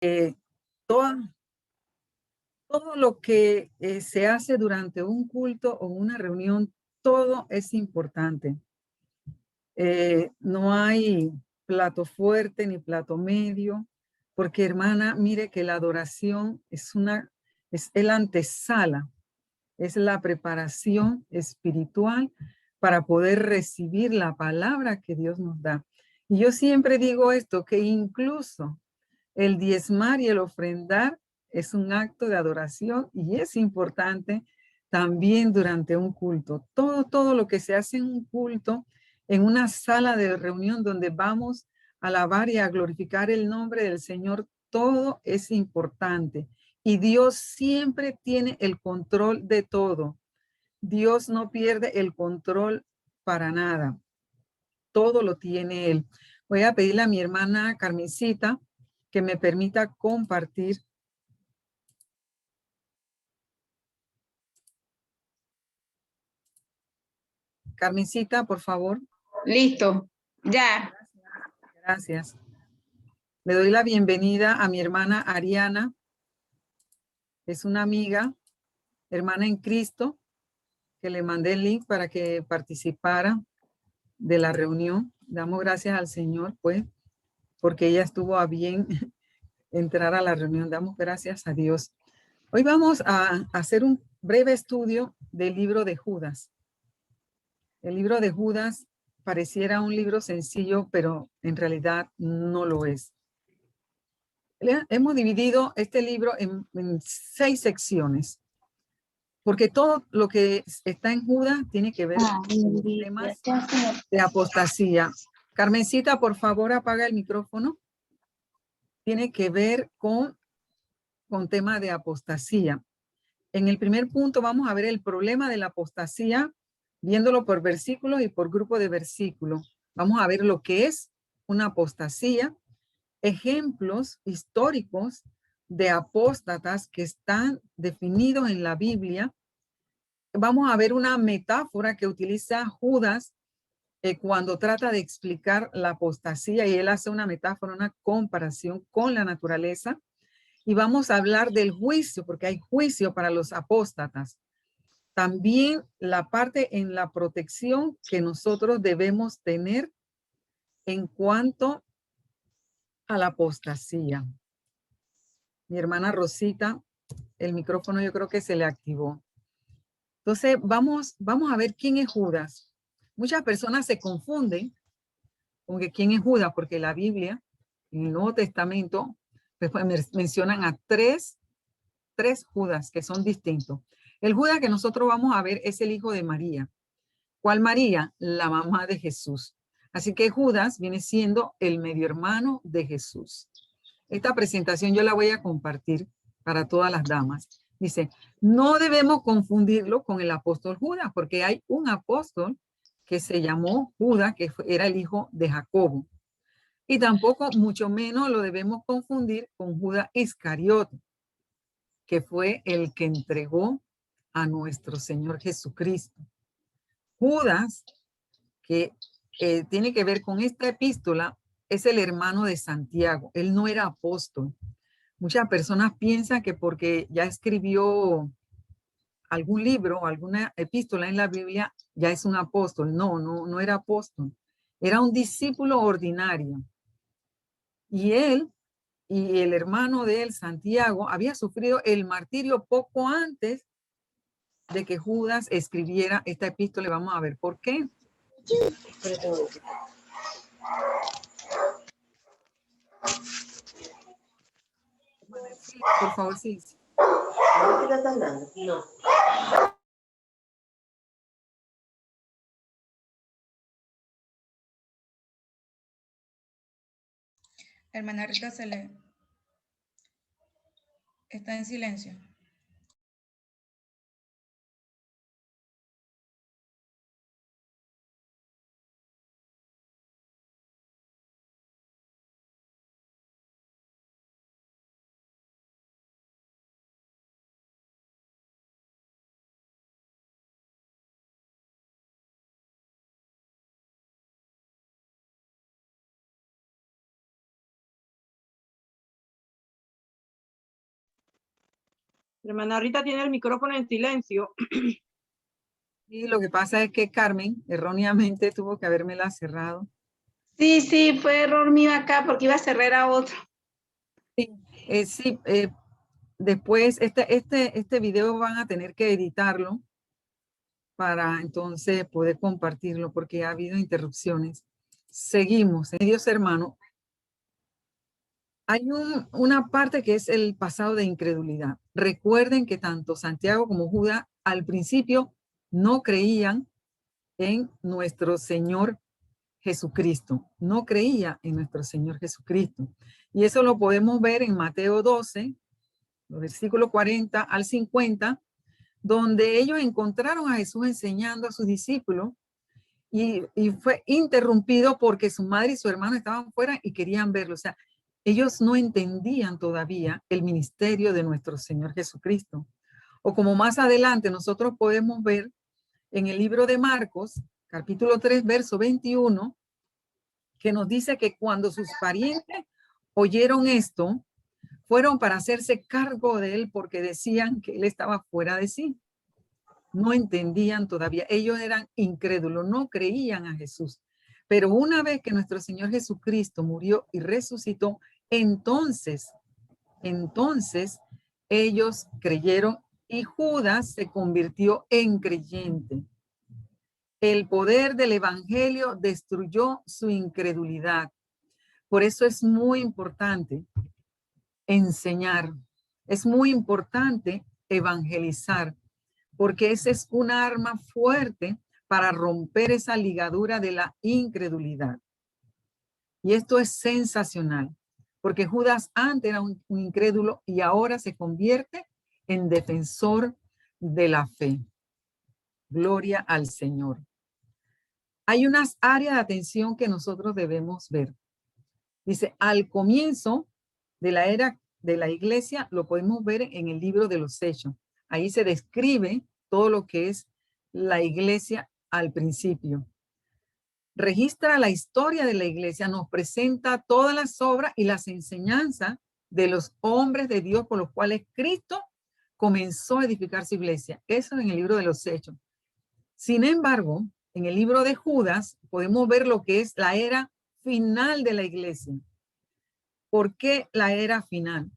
Eh, toda- todo lo que se hace durante un culto o una reunión, todo es importante. No hay plato fuerte ni plato medio, porque hermana, mire que la adoración es el antesala, es la preparación espiritual para poder recibir la palabra que Dios nos da. Y yo siempre digo esto, que incluso el diezmar y el ofrendar es un acto de adoración y es importante también durante un culto. Todo lo que se hace en un culto, en una sala de reunión donde vamos a alabar y a glorificar el nombre del Señor, todo es importante. Y Dios siempre tiene el control de todo. Dios no pierde el control para nada. Todo lo tiene Él. Voy a pedirle a mi hermana Carmencita que me permita compartir. Carmencita, por favor. Listo, ya. Gracias. Le doy la bienvenida a mi hermana Ariana. Es una amiga, hermana en Cristo, que le mandé el link para que participara de la reunión. Damos gracias al Señor, pues, porque ella estuvo a bien entrar a la reunión. Damos gracias a Dios. Hoy vamos a hacer un breve estudio del libro de Judas. El libro de Judas pareciera un libro sencillo, pero en realidad no lo es. Hemos dividido este libro en 6 secciones, porque todo lo que está en Judas tiene que ver con temas de apostasía. Carmencita, por favor, apaga el micrófono. Tiene que ver con tema de apostasía. En el primer punto vamos a ver el problema de la apostasía, viéndolo por versículos y por grupo de versículos. Vamos a ver lo que es una apostasía, ejemplos históricos de apóstatas que están definidos en la Biblia. Vamos a ver una metáfora que utiliza Judas cuando trata de explicar la apostasía, y él hace una metáfora, una comparación con la naturaleza. Y vamos a hablar del juicio, porque hay juicio para los apóstatas. También la parte en la protección que nosotros debemos tener en cuanto a la apostasía. Mi hermana Rosita, el micrófono yo creo que se le activó. Entonces, vamos a ver quién es Judas. Muchas personas se confunden con que quién es Judas, porque la Biblia, en el Nuevo Testamento, pues, mencionan a tres Judas que son distintos. El Judas que nosotros vamos a ver es el hijo de María. ¿Cuál María? La mamá de Jesús. Así que Judas viene siendo el medio hermano de Jesús. Esta presentación yo la voy a compartir para todas las damas. Dice, no debemos confundirlo con el apóstol Judas, porque hay un apóstol que se llamó Judas, que era el hijo de Jacobo. Y tampoco, mucho menos, lo debemos confundir con Judas Iscariote, que fue el que entregó a nuestro Señor Jesucristo. Judas, que tiene que ver con esta epístola, es el hermano de Santiago. Él no era apóstol. Muchas personas piensan que porque ya escribió algún libro o alguna epístola en la Biblia, ya es un apóstol. No era apóstol. Era un discípulo ordinario. Y él y el hermano de él, Santiago, había sufrido el martirio poco antes de que Judas escribiera esta epístola. Vamos a ver por qué. Por favor, sí. ¿Qué estás hablando? No. Hermana Rita se le está en silencio. Hermana Rita tiene el micrófono en silencio. Y lo que pasa es que Carmen erróneamente tuvo que habérmela cerrado. Sí, sí, fue error mío acá porque iba a cerrar a otro. Sí, después este video van a tener que editarlo para entonces poder compartirlo porque ha habido interrupciones. Seguimos, Dios hermano. Hay una parte que es el pasado de incredulidad. Recuerden que tanto Santiago como Judas al principio no creían en nuestro Señor Jesucristo. No creía en nuestro Señor Jesucristo. Y eso lo podemos ver en Mateo 12, los versículos 40 al 50, donde ellos encontraron a Jesús enseñando a sus discípulos y fue interrumpido porque su madre y su hermano estaban fuera y querían verlo. O sea, ellos no entendían todavía el ministerio de nuestro Señor Jesucristo. O como más adelante nosotros podemos ver en el libro de Marcos, capítulo 3, verso 21, que nos dice que cuando sus parientes oyeron esto, fueron para hacerse cargo de él porque decían que él estaba fuera de sí. No entendían todavía. Ellos eran incrédulos, no creían a Jesús. Pero una vez que nuestro Señor Jesucristo murió y resucitó, entonces ellos creyeron y Judas se convirtió en creyente. El poder del evangelio destruyó su incredulidad. Por eso es muy importante enseñar. Es muy importante evangelizar, porque esa es una arma fuerte para romper esa ligadura de la incredulidad. Y esto es sensacional, porque Judas antes era un incrédulo y ahora se convierte en defensor de la fe. Gloria al Señor. Hay unas áreas de atención que nosotros debemos ver. Dice, al comienzo de la era de la iglesia, lo podemos ver en el libro de los Hechos. Ahí se describe todo lo que es la iglesia al principio. Registra la historia de la iglesia, nos presenta todas las obras y las enseñanzas de los hombres de Dios por los cuales Cristo comenzó a edificar su iglesia. Eso en el libro de los Hechos. Sin embargo, en el libro de Judas podemos ver lo que es la era final de la iglesia. ¿Por qué la era final?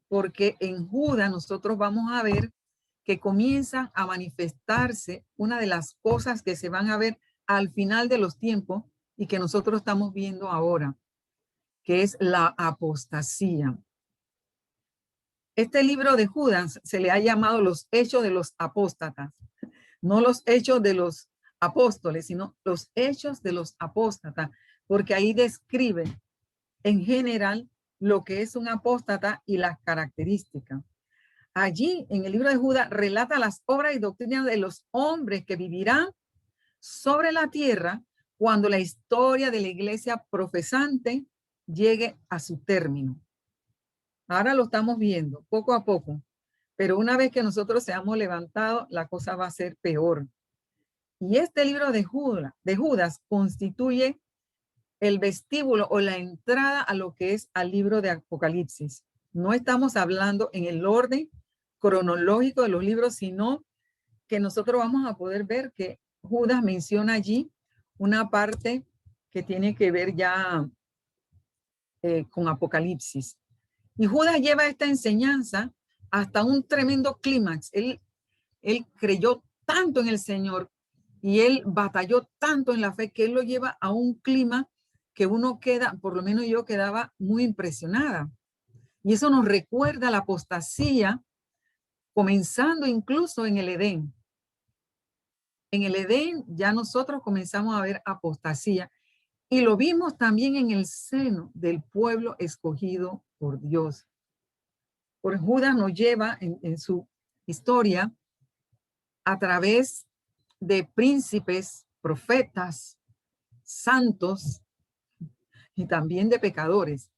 Porque en Judas nosotros vamos a ver que comienzan a manifestarse una de las cosas que se van a ver al final de los tiempos y que nosotros estamos viendo ahora, que es la apostasía. Este libro de Judas se le ha llamado los hechos de los apóstatas, no los hechos de los apóstoles, sino los hechos de los apóstatas, porque ahí describe en general lo que es un apóstata y las características. Allí en el libro de Judas relata las obras y doctrinas de los hombres que vivirán sobre la tierra cuando la historia de la iglesia profesante llegue a su término. Ahora lo estamos viendo poco a poco, pero una vez que nosotros seamos levantados, la cosa va a ser peor. Y este libro de Judas constituye el vestíbulo o la entrada a lo que es al libro de Apocalipsis. No estamos hablando en el orden cronológico de los libros, sino que nosotros vamos a poder ver que Judas menciona allí una parte que tiene que ver ya con Apocalipsis. Y Judas lleva esta enseñanza hasta un tremendo clímax. Él creyó tanto en el Señor y él batalló tanto en la fe que él lo lleva a un clima que uno queda, por lo menos yo quedaba muy impresionada. Y eso nos recuerda la apostasía, comenzando incluso en el Edén. En el Edén ya nosotros comenzamos a ver apostasía y lo vimos también en el seno del pueblo escogido por Dios. Por Judas nos lleva en su historia a través de príncipes, profetas, santos y también de pecadores,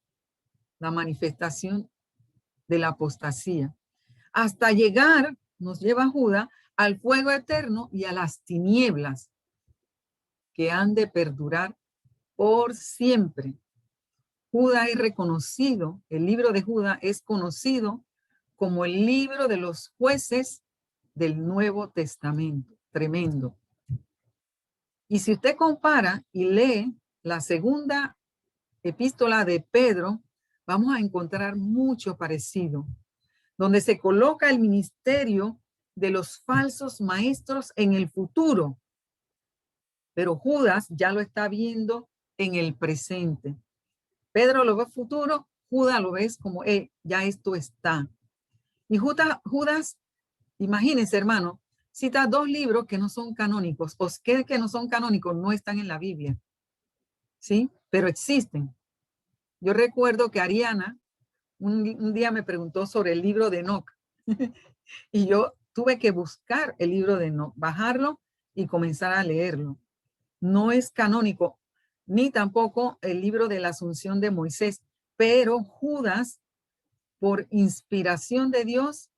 la manifestación de la apostasía. Hasta llegar, nos lleva Judas, al fuego eterno y a las tinieblas que han de perdurar por siempre. Judas es reconocido, el libro de Judas es conocido como el libro de los jueces del Nuevo Testamento. Tremendo. Y si usted compara y lee la segunda epístola de Pedro, vamos a encontrar mucho parecido, donde se coloca el ministerio de los falsos maestros en el futuro. Pero Judas ya lo está viendo en el presente. Pedro lo ve futuro, Judas lo ves como, ya esto está. Y Judas, imagínense, hermano, cita 2 libros que no son canónicos, o que no son canónicos, no están en la Biblia, ¿sí? Pero existen. Yo recuerdo que Ariana un día me preguntó sobre el libro de Enoc y yo tuve que buscar el libro de Enoc, bajarlo y comenzar a leerlo. No es canónico, ni tampoco el libro de la Asunción de Moisés, pero Judas, por inspiración de Dios,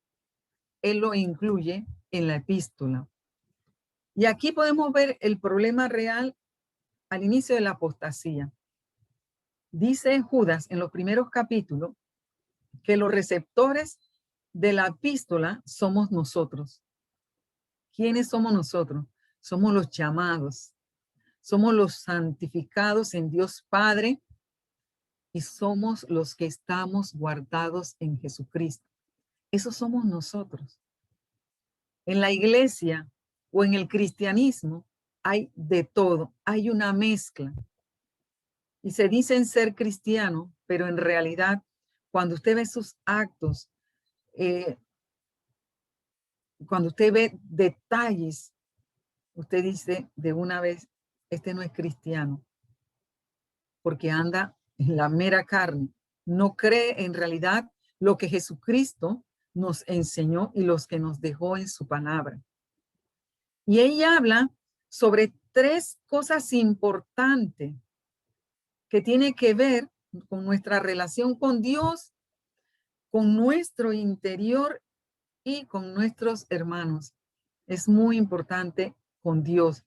él lo incluye en la epístola. Y aquí podemos ver el problema real al inicio de la apostasía. Dice Judas en los primeros capítulos que los receptores de la epístola somos nosotros. ¿Quiénes somos nosotros? Somos los llamados. Somos los santificados en Dios Padre y somos los que estamos guardados en Jesucristo. Esos somos nosotros. En la iglesia o en el cristianismo hay de todo, hay una mezcla. Y se dicen ser cristiano, pero en realidad, cuando usted ve sus actos, cuando usted ve detalles, usted dice de una vez, este no es cristiano, porque anda en la mera carne. No cree en realidad lo que Jesucristo nos enseñó y los que nos dejó en su palabra. Y ella habla sobre 3 cosas importantes que tienen que ver con nuestra relación con Dios, con nuestro interior y con nuestros hermanos. Es muy importante con Dios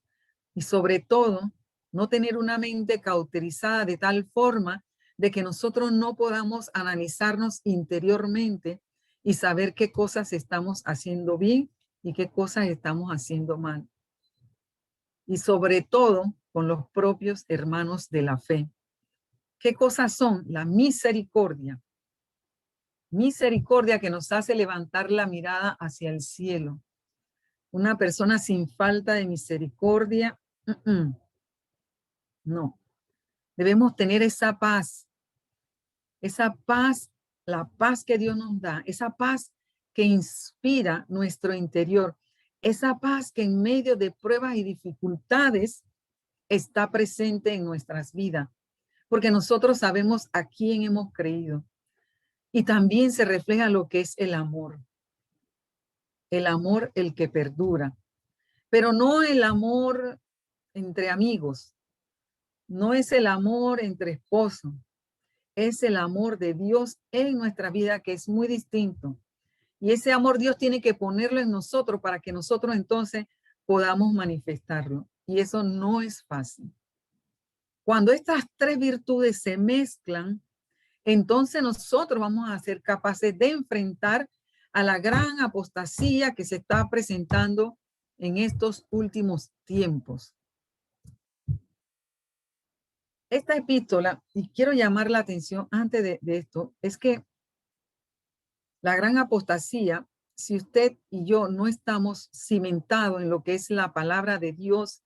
y sobre todo no tener una mente cauterizada de tal forma de que nosotros no podamos analizarnos interiormente y saber qué cosas estamos haciendo bien y qué cosas estamos haciendo mal. Y sobre todo con los propios hermanos de la fe. ¿Qué cosas son? La misericordia. Misericordia que nos hace levantar la mirada hacia el cielo. Una persona sin falta de misericordia, no. Debemos tener esa paz, la paz que Dios nos da, esa paz que inspira nuestro interior, esa paz que en medio de pruebas y dificultades está presente en nuestras vidas, porque nosotros sabemos a quién hemos creído. Y también se refleja lo que es el amor, el que perdura, pero no el amor entre amigos, no es el amor entre esposos, es el amor de Dios en nuestra vida que es muy distinto. Y ese amor Dios tiene que ponerlo en nosotros para que nosotros entonces podamos manifestarlo. Y eso no es fácil. Cuando estas 3 virtudes se mezclan, entonces nosotros vamos a ser capaces de enfrentar a la gran apostasía que se está presentando en estos últimos tiempos. Esta epístola, y quiero llamar la atención antes de esto, es que la gran apostasía, si usted y yo no estamos cimentados en lo que es la palabra de Dios,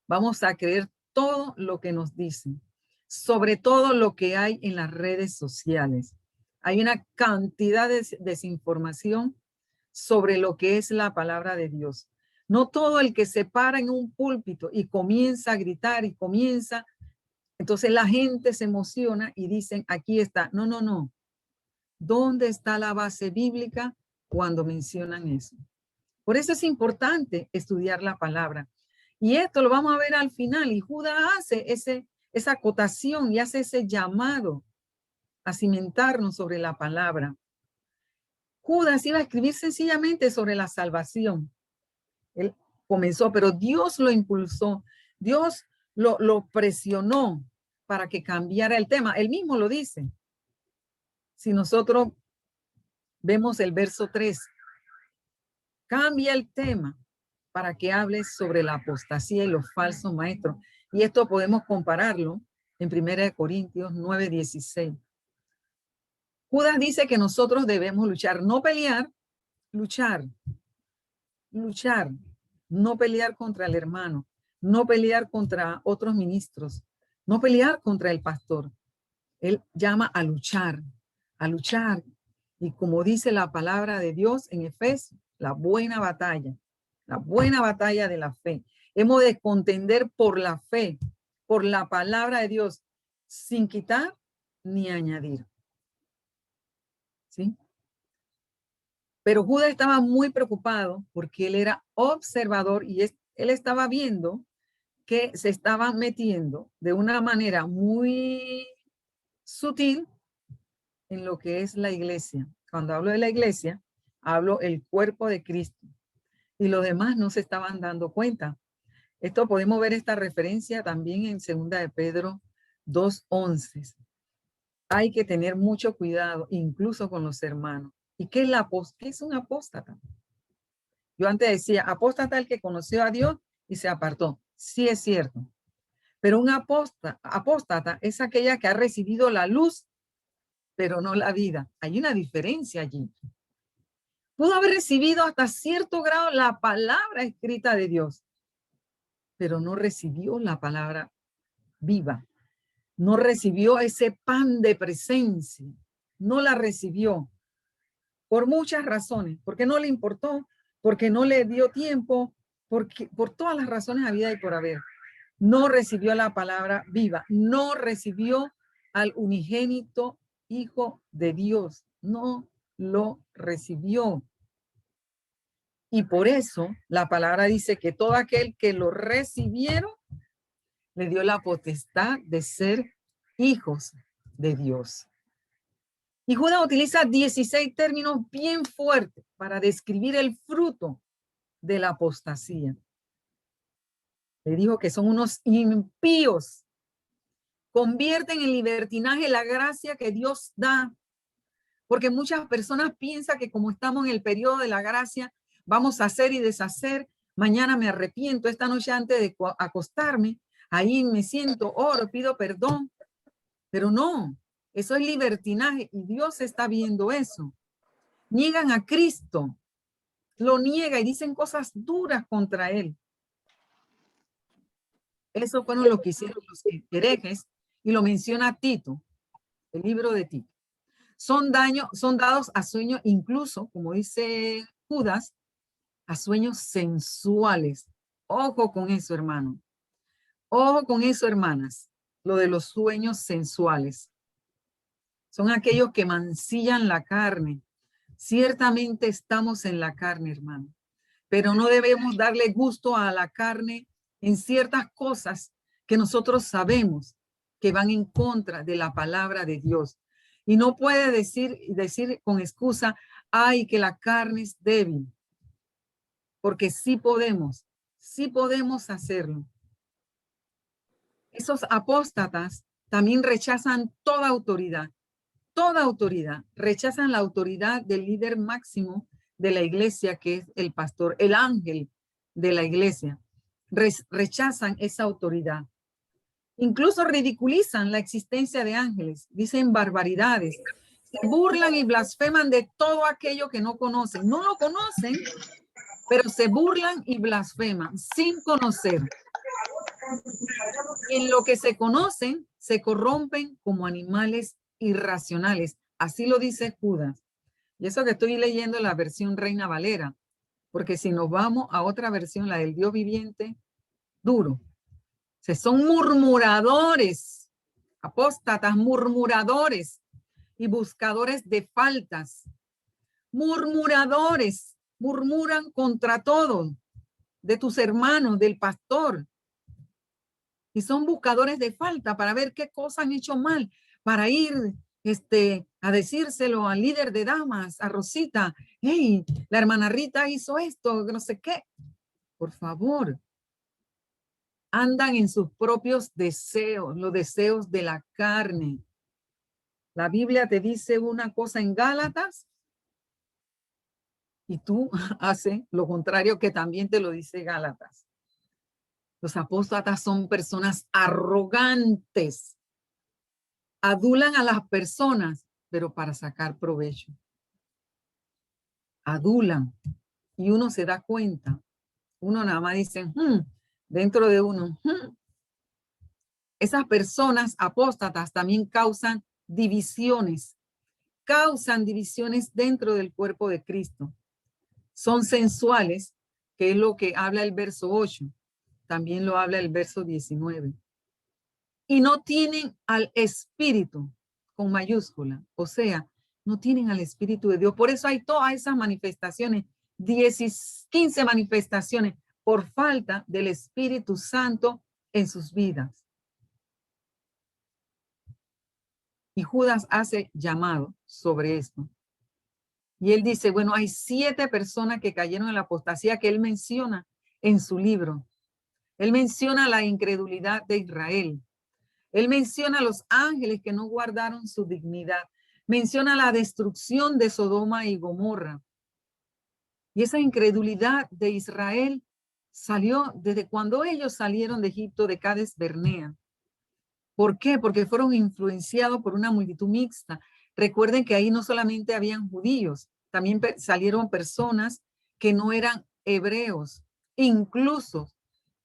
vamos a creer todo lo que nos dicen, sobre todo lo que hay en las redes sociales. Hay una cantidad de desinformación sobre lo que es la palabra de Dios. No todo el que se para en un púlpito y comienza a gritar y comienza, entonces la gente se emociona y dicen, aquí está. No, no, no. ¿Dónde está la base bíblica cuando mencionan eso? Por eso es importante estudiar la palabra. Y esto lo vamos a ver al final. Y Judas hace esa acotación y hace ese llamado a cimentarnos sobre la palabra. Judas iba a escribir sencillamente sobre la salvación. Él comenzó, pero Dios lo impulsó. Dios lo presionó para que cambiara el tema. Él mismo lo dice. Si nosotros vemos el verso 3. Cambia el tema para que hables sobre la apostasía y los falsos maestros. Y esto podemos compararlo en 1 Corintios 9:16. Judas dice que nosotros debemos luchar, no pelear, luchar, luchar, no pelear contra el hermano, no pelear contra otros ministros, no pelear contra el pastor. Él llama a luchar, a luchar. Y como dice la palabra de Dios en Efesios, la buena batalla de la fe. Hemos de contender por la fe, por la palabra de Dios, sin quitar ni añadir. ¿Sí? Pero Judas estaba muy preocupado porque él era observador y él estaba viendo que se estaba metiendo de una manera muy sutil en lo que es la iglesia. Cuando hablo de la iglesia, hablo el cuerpo de Cristo. Y los demás no se estaban dando cuenta. Esto podemos ver esta referencia también en 2 de Pedro 2:11. Hay que tener mucho cuidado, incluso con los hermanos. ¿Y qué es un apóstata? Yo antes decía, apóstata el que conoció a Dios y se apartó. Sí es cierto. Pero un apóstata es aquella que ha recibido la luz, pero no la vida. Hay una diferencia allí. Pudo haber recibido hasta cierto grado la palabra escrita de Dios, pero no recibió la palabra viva. No recibió ese pan de presencia. No la recibió por muchas razones. Porque no le importó, porque no le dio tiempo, por todas las razones habidas y por haber. No recibió la palabra viva. No recibió al unigénito Hijo de Dios. No lo recibió. Y por eso la palabra dice que todo aquel que lo recibieron le dio la potestad de ser hijos de Dios. Y Judas utiliza 16 términos bien fuertes para describir el fruto de la apostasía. Le dijo que son unos impíos. Convierten en libertinaje la gracia que Dios da. Porque muchas personas piensan que como estamos en el periodo de la gracia, vamos a hacer y deshacer. Mañana me arrepiento, esta noche antes de acostarme, ahí me siento, oro, pido perdón. Pero no, eso es libertinaje y Dios está viendo eso. Niegan a Cristo, lo niega y dicen cosas duras contra él. Eso fueron lo que hicieron los herejes y lo menciona Tito, el libro de Tito. Son dados a sueños, incluso, como dice Judas, a sueños sensuales. Ojo con eso, hermano. Ojo con eso, hermanas. Lo de los sueños sensuales. Son aquellos que mancillan la carne. Ciertamente estamos en la carne, hermano. Pero no debemos darle gusto a la carne en ciertas cosas que nosotros sabemos que van en contra de la palabra de Dios. Y no puede decir con excusa, ay, que la carne es débil. Porque sí podemos hacerlo. Esos apóstatas también rechazan toda autoridad, rechazan la autoridad del líder máximo de la iglesia, que es el pastor, el ángel de la iglesia. Rechazan esa autoridad. Incluso ridiculizan la existencia de ángeles, dicen barbaridades, se burlan y blasfeman de todo aquello que no conocen. No lo conocen, pero se burlan y blasfeman sin conocer. Y en lo que se conocen, se corrompen como animales irracionales. Así lo dice Judas. Y eso que estoy leyendo la versión Reina Valera, porque si nos vamos a otra versión, la del Dios viviente, duro. Son murmuradores, apóstatas, murmuradores y buscadores de faltas. Murmuradores, murmuran contra todo, de tus hermanos, del pastor. Y son buscadores de falta para ver qué cosas han hecho mal, para ir a decírselo al líder de damas, a Rosita. Hey, la hermana Rita hizo esto, no sé qué. Por favor. Andan en sus propios deseos, los deseos de la carne. La Biblia te dice una cosa en Gálatas Y tú haces lo contrario que también te lo dice Gálatas. Los apóstatas son personas arrogantes. Adulan a las personas, pero para sacar provecho. Adulan. Y uno se da cuenta. Uno nada más dice, dentro de uno. Esas personas apóstatas también causan divisiones. Causan divisiones dentro del cuerpo de Cristo. Son sensuales, que es lo que habla el verso 8. También lo habla el verso 19. Y no tienen al Espíritu con mayúscula. O sea, no tienen al Espíritu de Dios. Por eso hay todas esas manifestaciones, 15 manifestaciones, por falta del Espíritu Santo en sus vidas. Y Judas hace llamado sobre esto. Y él dice, bueno, hay 7 personas que cayeron en la apostasía que él menciona en su libro. Él menciona la incredulidad de Israel. Él menciona a los ángeles que no guardaron su dignidad. Menciona la destrucción de Sodoma y Gomorra. Y esa incredulidad de Israel salió desde cuando ellos salieron de Egipto, de Cades Barnea. ¿Por qué? Porque fueron influenciados por una multitud mixta. Recuerden que ahí no solamente habían judíos, también salieron personas que no eran hebreos, incluso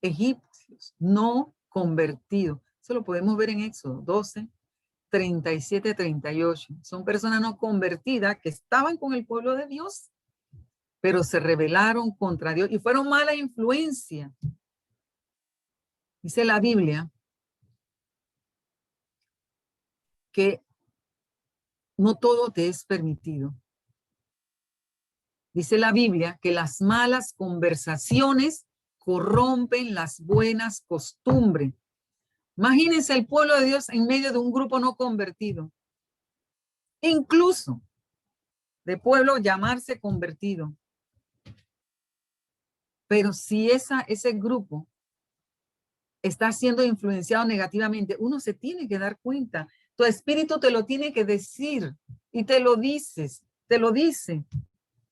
egipcios no convertidos. Eso lo podemos ver en Éxodo 12, 37, 38. Son personas no convertidas que estaban con el pueblo de Dios, pero se rebelaron contra Dios y fueron mala influencia. Dice la Biblia que no todo te es permitido. Dice la Biblia que las malas conversaciones corrompen las buenas costumbres. Imagínense el pueblo de Dios en medio de un grupo no convertido. Incluso de pueblo llamarse convertido. Pero si ese grupo está siendo influenciado negativamente, uno se tiene que dar cuenta. Tu espíritu te lo tiene que decir y te lo dices, te lo dice.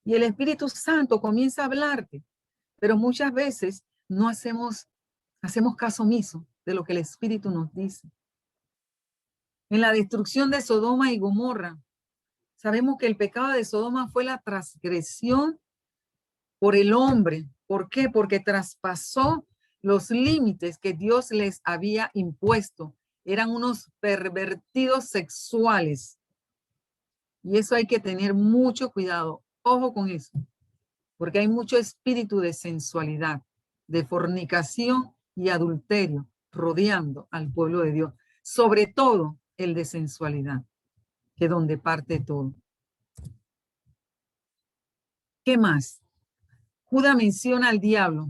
Y el Espíritu Santo comienza a hablarte. Pero muchas veces no hacemos caso omiso de lo que el Espíritu nos dice. En la destrucción de Sodoma y Gomorra, sabemos que el pecado de Sodoma fue la transgresión por el hombre. ¿Por qué? Porque traspasó los límites que Dios les había impuesto. Eran unos pervertidos sexuales. Y eso hay que tener mucho cuidado. Ojo con eso. Porque hay mucho espíritu de sensualidad, de fornicación y adulterio rodeando al pueblo de Dios. Sobre todo el de sensualidad, que es donde parte todo. ¿Qué más? Judas menciona al diablo.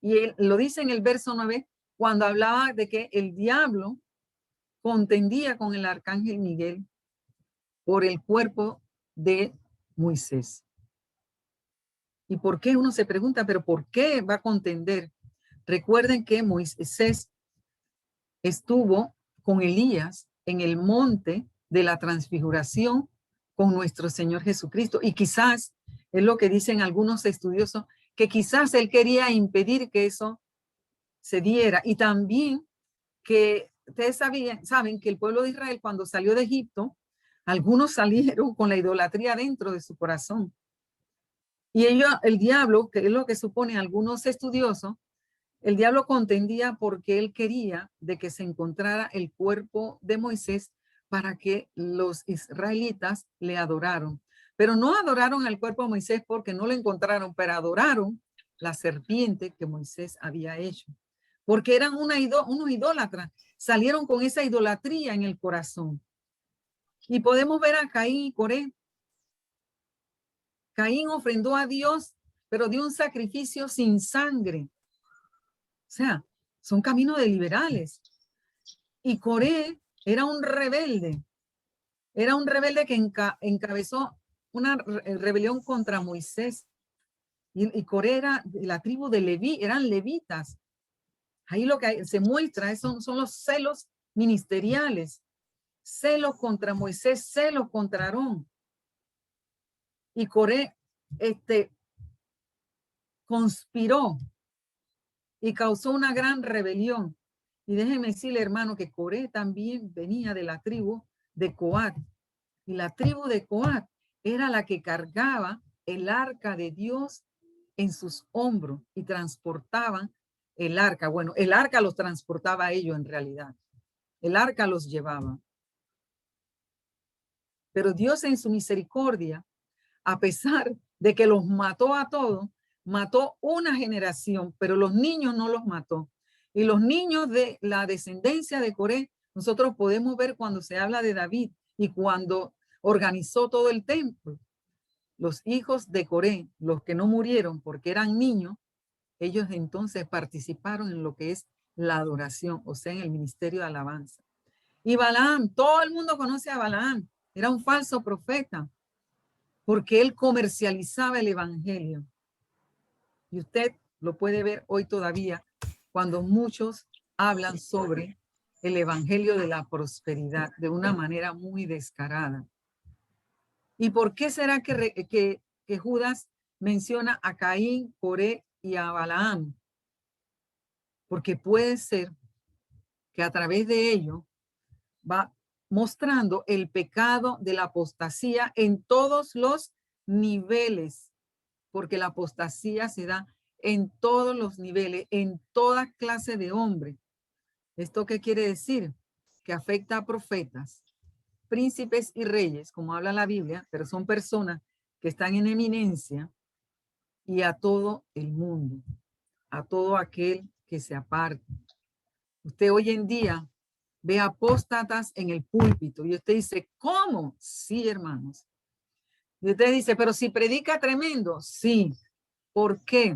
Y él lo dice en el verso 9, cuando hablaba de que el diablo contendía con el arcángel Miguel por el cuerpo de Moisés. ¿Y por qué? Uno se pregunta, pero ¿por qué va a contender? Recuerden que Moisés estuvo con Elías en el monte de la transfiguración con nuestro Señor Jesucristo. Y quizás, es lo que dicen algunos estudiosos, que quizás él quería impedir que eso se diera. Y también que ustedes saben que el pueblo de Israel cuando salió de Egipto, algunos salieron con la idolatría dentro de su corazón. Y el diablo, que es lo que suponen algunos estudiosos, el diablo contendía porque él quería de que se encontrara el cuerpo de Moisés para que los israelitas le adoraron. Pero no adoraron al cuerpo de Moisés porque no lo encontraron, pero adoraron la serpiente que Moisés había hecho. Porque eran unos idólatras. Salieron con esa idolatría en el corazón. Y podemos ver a Caín y Coré. Caín ofrendó a Dios, pero dio un sacrificio sin sangre. O sea, son caminos de liberales. Y Coré era un rebelde. Era un rebelde que encabezó una rebelión contra Moisés. Y Coré era de la tribu de Leví, eran levitas. Ahí lo que se muestra son los celos ministeriales. Celos contra Moisés, celos contra Aarón. Y Coré conspiró y causó una gran rebelión. Y déjeme decirle, hermano, que Coré también venía de la tribu de Coat. Y la tribu de Coat era la que cargaba el arca de Dios en sus hombros y transportaban el arca. Bueno, el arca los transportaba a ellos en realidad. El arca los llevaba. Pero Dios en su misericordia, a pesar de que los mató a todos, mató una generación, pero los niños no los mató. Y los niños de la descendencia de Coré, nosotros podemos ver cuando se habla de David y cuando organizó todo el templo. Los hijos de Coré, los que no murieron porque eran niños, ellos entonces participaron en lo que es la adoración, o sea, en el ministerio de alabanza. Y Balaam, todo el mundo conoce a Balaam, era un falso profeta, porque él comercializaba el evangelio. Y usted lo puede ver hoy todavía cuando muchos hablan sobre el evangelio de la prosperidad de una manera muy descarada. ¿Y por qué será que Judas menciona a Caín, Coré y a Balaam? Porque puede ser que a través de ello va mostrando el pecado de la apostasía en todos los niveles, porque la apostasía se da en todos los niveles, en toda clase de hombre. ¿Esto qué quiere decir? Que afecta a profetas, príncipes y reyes, como habla la Biblia, pero son personas que están en eminencia, y a todo el mundo, a todo aquel que se aparte. Usted hoy en día ve apóstatas en el púlpito y usted dice, ¿cómo? Sí, hermanos. Y usted dice, pero si predica tremendo. Sí. ¿Por qué?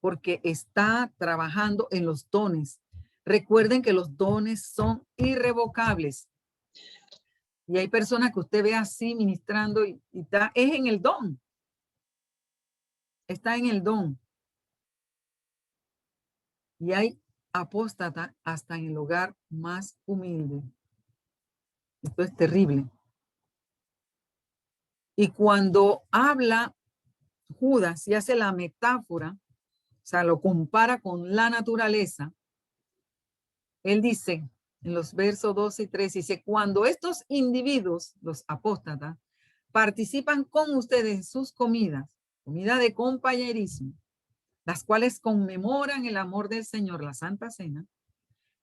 Porque está trabajando en los dones. Recuerden que los dones son irrevocables. Y hay personas que usted ve así ministrando y está, es en el don. Está en el don. Y hay apóstata hasta en el hogar más humilde. Esto es terrible. Y cuando habla Judas y hace la metáfora, o sea, lo compara con la naturaleza, él dice en los versos 12 y 13, dice, cuando estos individuos, los apóstatas, participan con ustedes en sus comidas, comida de compañerismo, las cuales conmemoran el amor del Señor, la Santa Cena,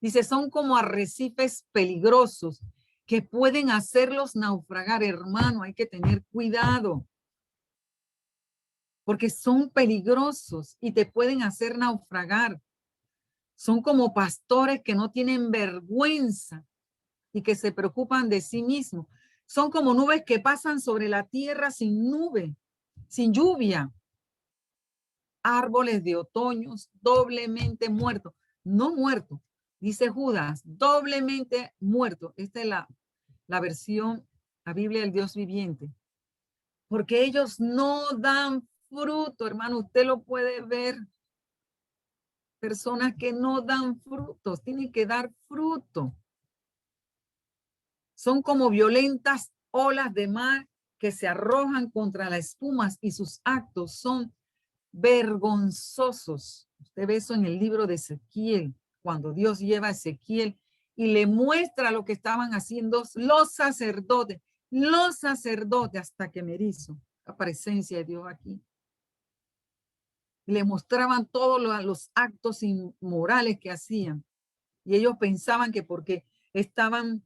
dice, son como arrecifes peligrosos que pueden hacerlos naufragar. Hermano, hay que tener cuidado, porque son peligrosos y te pueden hacer naufragar. Son como pastores que no tienen vergüenza y que se preocupan de sí mismos. Son como nubes que pasan sobre la tierra sin nube, sin lluvia. Árboles de otoño doblemente muertos, no muertos, dice Judas, doblemente muertos. Esta es la versión, la Biblia del Dios viviente. Porque ellos no dan fruto, hermano, usted lo puede ver. Personas que no dan frutos, tienen que dar fruto. Son como violentas olas de mar que se arrojan contra las espumas y sus actos son vergonzosos. Usted ve eso en el libro de Ezequiel, cuando Dios lleva a Ezequiel y le muestra lo que estaban haciendo los sacerdotes hasta que me erizo la presencia de Dios aquí. Le mostraban todos los actos inmorales que hacían. Y ellos pensaban que porque estaban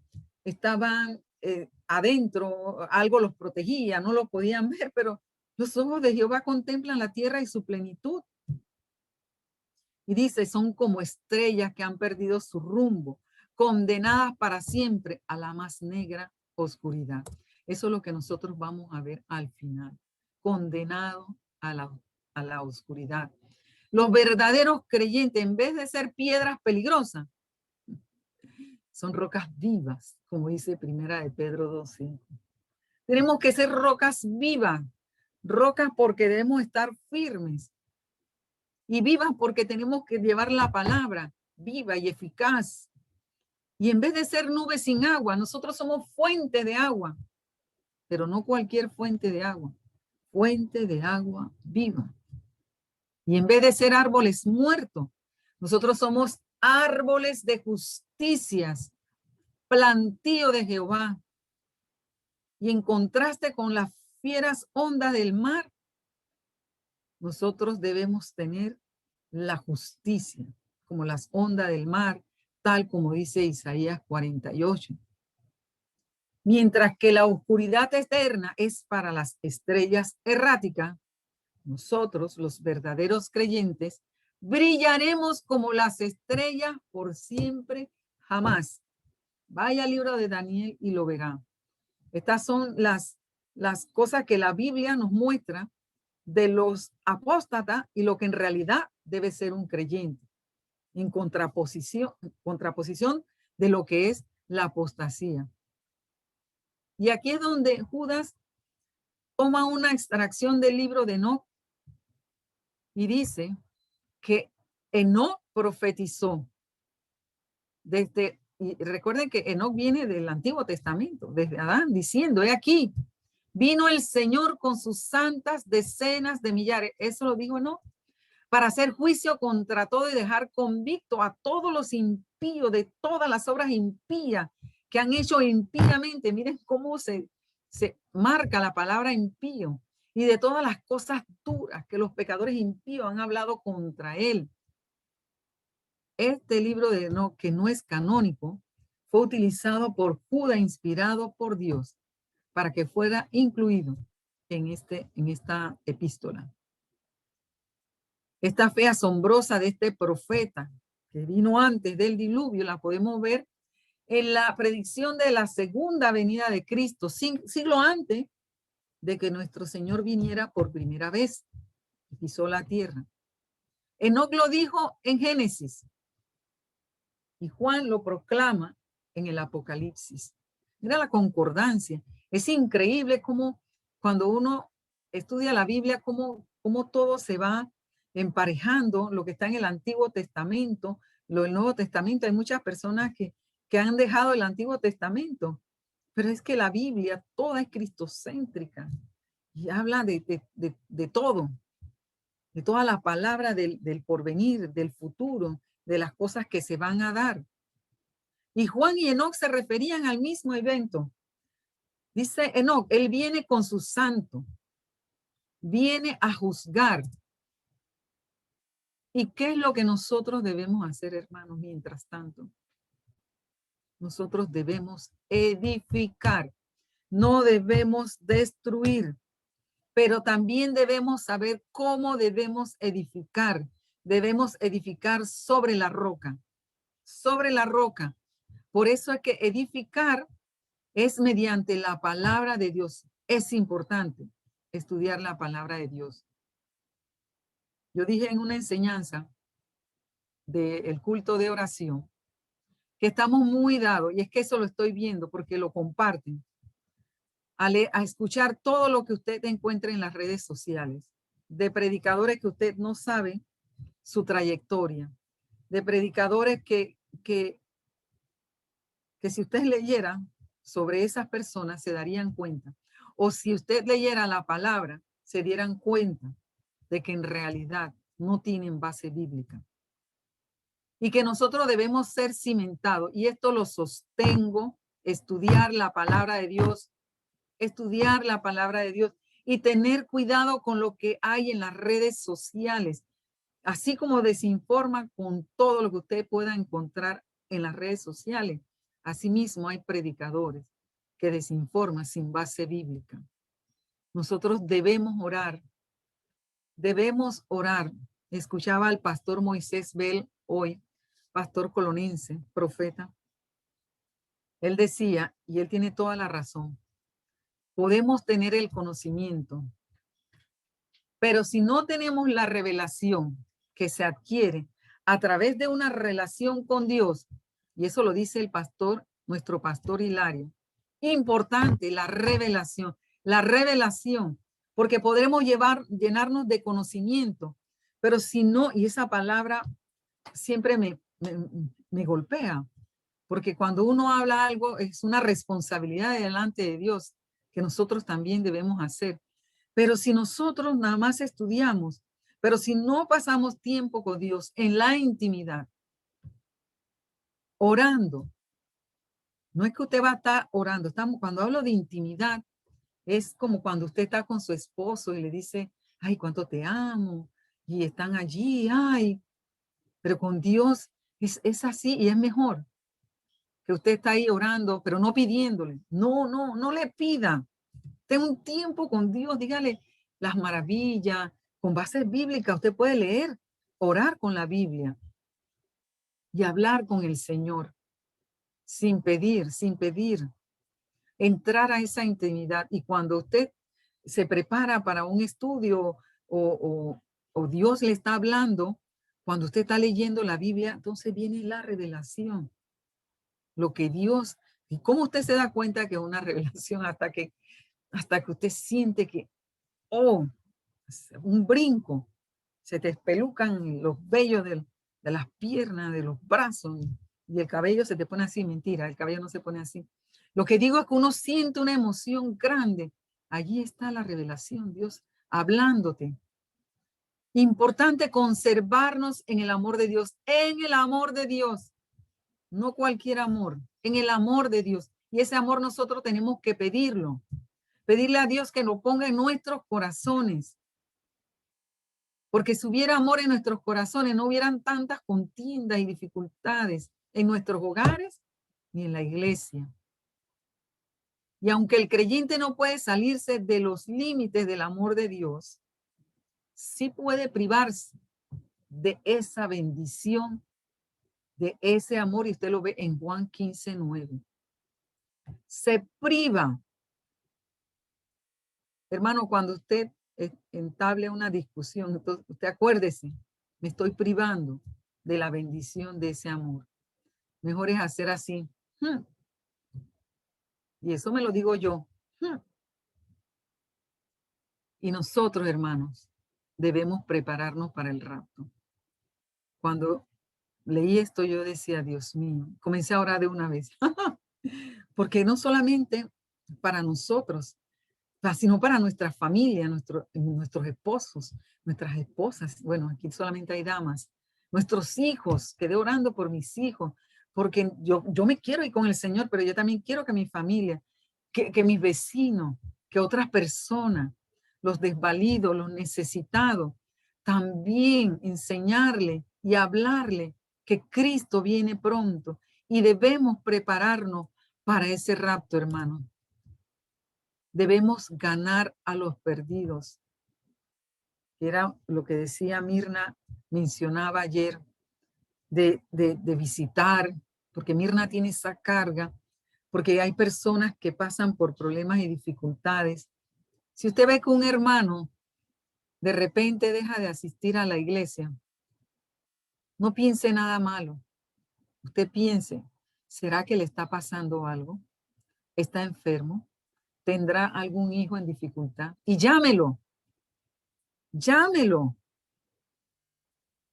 adentro, algo los protegía, no lo podían ver, pero los ojos de Jehová contemplan la tierra y su plenitud. Y dice, son como estrellas que han perdido su rumbo, condenadas para siempre a la más negra oscuridad. Eso es lo que nosotros vamos a ver al final. Condenado a la oscuridad. Los verdaderos creyentes, en vez de ser piedras peligrosas, son rocas vivas, como dice Primera de Pedro 2:5. Tenemos que ser rocas vivas, rocas porque debemos estar firmes y vivas porque tenemos que llevar la palabra viva y eficaz. Y en vez de ser nubes sin agua, nosotros somos fuente de agua, pero no cualquier fuente de agua. fuente de agua viva. Y en vez de ser árboles muertos, nosotros somos árboles de justicias, plantío de Jehová. Y en contraste con las fieras ondas del mar, nosotros debemos tener la justicia, como las ondas del mar, tal como dice Isaías 48. Mientras que la oscuridad eterna es para las estrellas erráticas, nosotros, los verdaderos creyentes, brillaremos como las estrellas por siempre, jamás. Vaya al libro de Daniel y lo verá. Estas son las cosas que la Biblia nos muestra de los apóstatas y lo que en realidad debe ser un creyente, en contraposición de lo que es la apostasía. Y aquí es donde Judas toma una extracción del libro de Enoc y dice que Enoc profetizó desde, y recuerden que Enoc viene del Antiguo Testamento, desde Adán, diciendo, he aquí, vino el Señor con sus santas decenas de millares, eso lo dijo Enoc, para hacer juicio contra todo y dejar convicto a todos los impíos de todas las obras impías que han hecho impíamente. Miren cómo se marca la palabra impío, y de todas las cosas duras que los pecadores impíos han hablado contra él. Este libro de Enoc, que no es canónico, fue utilizado por Judas, inspirado por Dios, para que fuera incluido en esta epístola. Esta fe asombrosa de este profeta que vino antes del diluvio la podemos ver en la predicción de la segunda venida de Cristo, siglo antes de que nuestro Señor viniera por primera vez y pisó la tierra. Enoc lo dijo en Génesis y Juan lo proclama en el Apocalipsis. Mira la concordancia. Es increíble cómo cuando uno estudia la Biblia, cómo todo se va emparejando, lo que está en el Antiguo Testamento, lo del Nuevo Testamento. Hay muchas personas que han dejado el Antiguo Testamento, pero es que la Biblia toda es cristocéntrica y habla de todo, de toda la palabra del porvenir, del futuro, de las cosas que se van a dar. Y Juan y Enoc se referían al mismo evento. Dice Enoc, él viene con su santo, viene a juzgar. ¿Y qué es lo que nosotros debemos hacer, hermanos, mientras tanto? Nosotros debemos edificar, no debemos destruir, pero también debemos saber cómo debemos edificar. Debemos edificar sobre la roca, sobre la roca. Por eso es que edificar es mediante la palabra de Dios. Es importante estudiar la palabra de Dios. Yo dije en una enseñanza del culto de oración que estamos muy dados, y es que eso lo estoy viendo porque lo comparten, a escuchar todo lo que usted encuentre en las redes sociales, de predicadores que usted no sabe su trayectoria, de predicadores que si usted leyera sobre esas personas se darían cuenta, o si usted leyera la palabra, se dieran cuenta de que en realidad no tienen base bíblica. Y que nosotros debemos ser cimentados, y esto lo sostengo, estudiar la palabra de Dios, y tener cuidado con lo que hay en las redes sociales, así como desinforma con todo lo que usted pueda encontrar en las redes sociales. Asimismo, hay predicadores que desinforman sin base bíblica. Nosotros debemos orar. Debemos orar. Escuchaba al pastor Moisés Bell hoy, pastor colonense, profeta. Él decía, y él tiene toda la razón, podemos tener el conocimiento, pero si no tenemos la revelación que se adquiere a través de una relación con Dios, y eso lo dice el pastor, nuestro pastor Hilario, importante la revelación, porque podremos llenarnos de conocimiento, pero si no, y esa palabra siempre me golpea, porque cuando uno habla algo es una responsabilidad delante de Dios que nosotros también debemos hacer. Pero si nosotros nada más estudiamos, pero si no pasamos tiempo con Dios en la intimidad, orando, no es que usted va a estar orando. Cuando hablo de intimidad, es como cuando usted está con su esposo y le dice, ay, cuánto te amo, y están allí, ay, pero con Dios es así y es mejor que usted está ahí orando, pero no pidiéndole. No le pida. Tenga un tiempo con Dios, dígale las maravillas, con bases bíblicas. Usted puede leer, orar con la Biblia y hablar con el Señor sin pedir, entrar a esa intimidad. Y cuando usted se prepara para un estudio o Dios le está hablando, cuando usted está leyendo la Biblia, entonces viene la revelación. Lo que Dios, y cómo usted se da cuenta que es una revelación hasta que usted siente que, oh, un brinco, se te espelucan los vellos de las piernas, de los brazos, y el cabello se te pone así. Mentira, el cabello no se pone así. Lo que digo es que uno siente una emoción grande. Allí está la revelación, Dios hablándote. Importante conservarnos en el amor de Dios, en el amor de Dios, no cualquier amor, en el amor de Dios. Y ese amor nosotros tenemos que pedirlo, pedirle a Dios que lo ponga en nuestros corazones. Porque si hubiera amor en nuestros corazones, no hubieran tantas contiendas y dificultades en nuestros hogares ni en la iglesia. Y aunque el creyente no puede salirse de los límites del amor de Dios, sí puede privarse de esa bendición, de ese amor. Y usted lo ve en Juan 15:9. Se priva. Hermano, cuando usted entable una discusión, entonces usted acuérdese, me estoy privando de la bendición de ese amor. Mejor es hacer así. Y eso me lo digo yo. Y nosotros, hermanos, debemos prepararnos para el rapto. Cuando leí esto, yo decía, Dios mío, comencé a orar de una vez. Porque no solamente para nosotros, sino para nuestra familia, nuestros esposos, nuestras esposas. Bueno, aquí solamente hay damas. Nuestros hijos, quedé orando por mis hijos, porque yo me quiero ir con el Señor, pero yo también quiero que mi familia, que mis vecinos, que otras personas, los desvalidos, los necesitados, también enseñarle y hablarle que Cristo viene pronto y debemos prepararnos para ese rapto, hermano. Debemos ganar a los perdidos. Era lo que decía Mirna, mencionaba ayer, de visitar, porque Mirna tiene esa carga, porque hay personas que pasan por problemas y dificultades. Si usted ve que un hermano de repente deja de asistir a la iglesia, no piense nada malo. Usted piense, ¿será que le está pasando algo? ¿Está enfermo? ¿Tendrá algún hijo en dificultad? Y llámelo. Llámelo.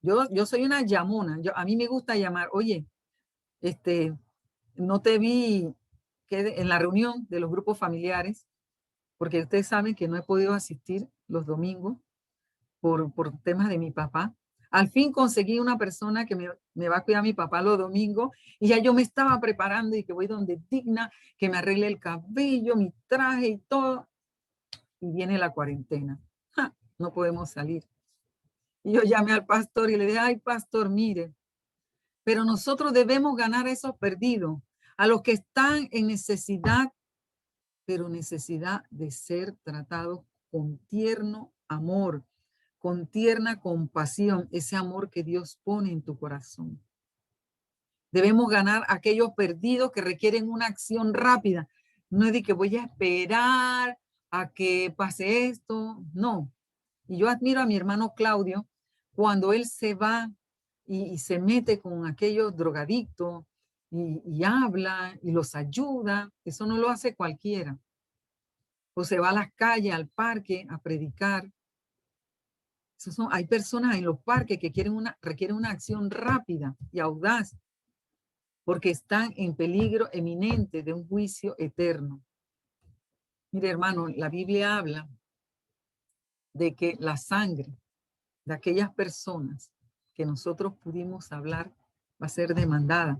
Yo soy una llamona. A mí me gusta llamar. Oye, no te vi en la reunión de los grupos familiares, porque ustedes saben que no he podido asistir los domingos por temas de mi papá. Al fin conseguí una persona que me va a cuidar a mi papá los domingos y ya yo me estaba preparando y que voy donde Digna, que me arregle el cabello, mi traje y todo. Y viene la cuarentena. No podemos salir. Y yo llamé al pastor y le dije, ay, pastor, mire, pero nosotros debemos ganar a esos perdidos, a los que están en necesidad, pero necesidad de ser tratados con tierno amor, con tierna compasión, ese amor que Dios pone en tu corazón. Debemos ganar a aquellos perdidos que requieren una acción rápida. No es de que voy a esperar a que pase esto, no. Y yo admiro a mi hermano Claudio cuando él se va y se mete con aquellos drogadictos y habla y los ayuda. Eso no lo hace cualquiera. O se va a las calles, al parque a predicar. Hay personas en los parques que requieren una acción rápida y audaz porque están en peligro eminente de un juicio eterno. Mire, hermano, la Biblia habla de que la sangre de aquellas personas que nosotros pudimos hablar va a ser demandada.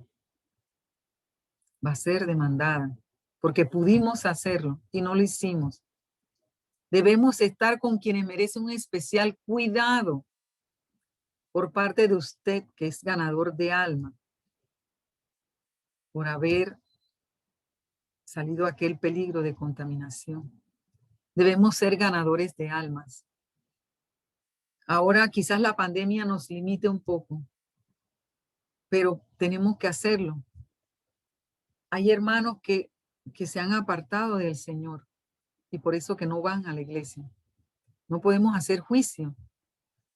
Va a ser demandada porque pudimos hacerlo y no lo hicimos. Debemos estar con quienes merecen un especial cuidado por parte de usted, que es ganador de alma, por haber salido aquel peligro de contaminación. Debemos ser ganadores de almas. Ahora quizás la pandemia nos limite un poco, pero tenemos que hacerlo. Hay hermanos que se han apartado del Señor y por eso que no van a la iglesia. No podemos hacer juicio.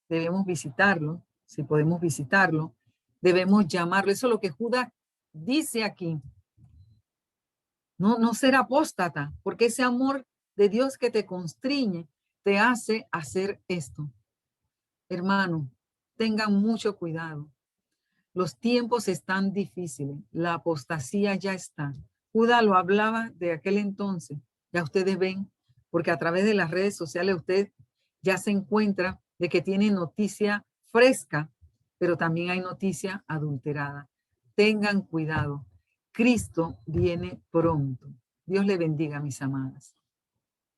Debemos visitarlo, si podemos visitarlo. Debemos llamarlo. Eso es lo que Judas dice aquí. No ser apóstata, porque ese amor de Dios que te constriñe te hace hacer esto. Hermano, tengan mucho cuidado. Los tiempos están difíciles. La apostasía ya está. Judas lo hablaba de aquel entonces. Ya ustedes ven, porque a través de las redes sociales usted ya se encuentra de que tiene noticia fresca, pero también hay noticia adulterada. Tengan cuidado. Cristo viene pronto. Dios le bendiga, mis amadas.